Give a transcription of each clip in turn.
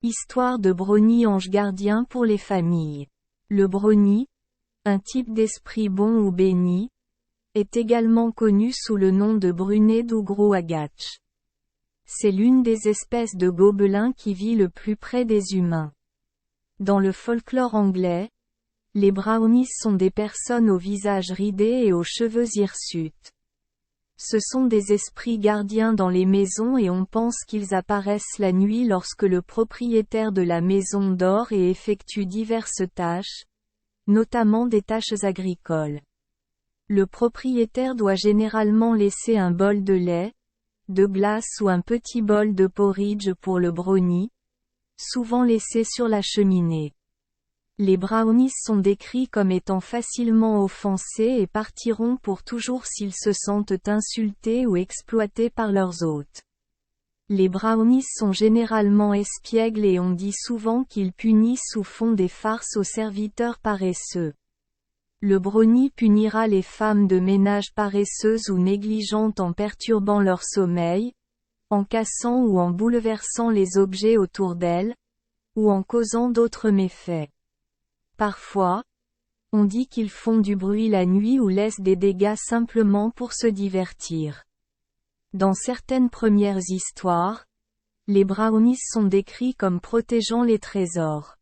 Histoire de brownie ange gardien pour les familles. Le brownie, un type d'esprit bon ou béni, est également connu sous le nom de brunette ou gros agatch. C'est l'une des espèces de gobelins qui vit le plus près des humains. Dans le folklore anglais, les brownies sont des personnes au visage ridé et aux cheveux hirsutes. Ce sont des esprits gardiens dans les maisons et on pense qu'ils apparaissent la nuit lorsque le propriétaire de la maison dort et effectue diverses tâches, notamment des tâches agricoles. Le propriétaire doit généralement laisser un bol de lait, de glace ou un petit bol de porridge pour le brownie, souvent laissé sur la cheminée. Les brownies sont décrits comme étant facilement offensés et partiront pour toujours s'ils se sentent insultés ou exploités par leurs hôtes. Les brownies sont généralement espiègles et on dit souvent qu'ils punissent ou font des farces aux serviteurs paresseux. Le brownie punira les femmes de ménage paresseuses ou négligentes en perturbant leur sommeil, en cassant ou en bouleversant les objets autour d'elles, ou en causant d'autres méfaits. Parfois, on dit qu'ils font du bruit la nuit ou laissent des dégâts simplement pour se divertir. Dans certaines premières histoires, les brownies sont décrits comme protégeant les trésors.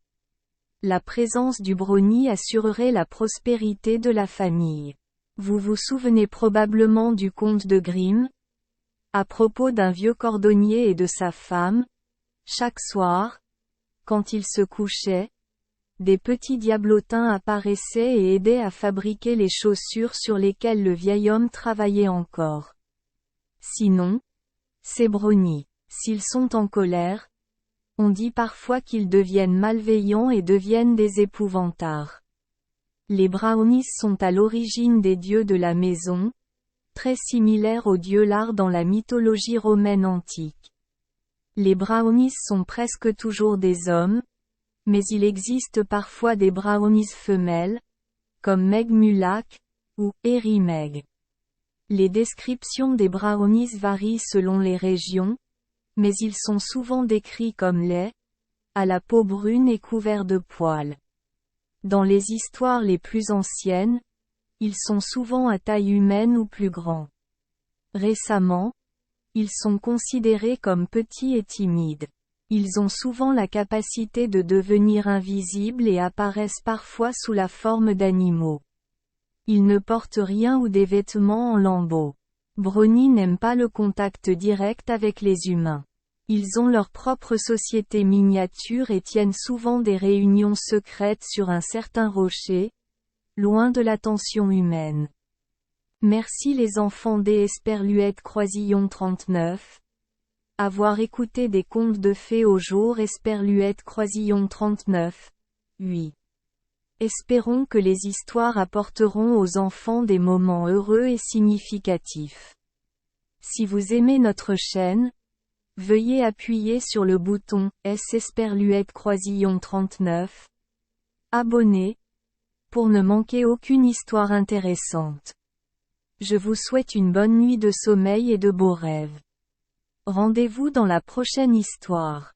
La présence du brownie assurerait la prospérité de la famille. Vous vous souvenez probablement du conte de Grimm, à propos d'un vieux cordonnier et de sa femme. Chaque soir, quand ils se couchaient, des petits diablotins apparaissaient et aidaient à fabriquer les chaussures sur lesquelles le vieil homme travaillait encore. Sinon, ces brownies, s'ils sont en colère, on dit parfois qu'ils deviennent malveillants et deviennent des épouvantards. Les brownies sont à l'origine des dieux de la maison, très similaires aux dieux lars dans la mythologie romaine antique. Les brownies sont presque toujours des hommes, mais il existe parfois des brownies femelles, comme Meg Mulach, ou Eri Meg. Les descriptions des brownies varient selon les régions, mais ils sont souvent décrits comme laids, à la peau brune et couverts de poils. Dans les histoires les plus anciennes, ils sont souvent à taille humaine ou plus grands. Récemment, ils sont considérés comme petits et timides. Ils ont souvent la capacité de devenir invisibles et apparaissent parfois sous la forme d'animaux. Ils ne portent rien ou des vêtements en lambeaux. Brownies n'aiment pas le contact direct avec les humains. Ils ont leur propre société miniature et tiennent souvent des réunions secrètes sur un certain rocher, loin de l'attention humaine. Merci les enfants des Esperluette Croisillon 39. Avoir écouté des contes de fées au jour Esperluette Croisillon 39. 8. Espérons que les histoires apporteront aux enfants des moments heureux et significatifs. Si vous aimez notre chaîne, veuillez appuyer sur le bouton S Esperluette Croisillon 39. Abonner, pour ne manquer aucune histoire intéressante. Je vous souhaite une bonne nuit de sommeil et de beaux rêves. Rendez-vous dans la prochaine histoire.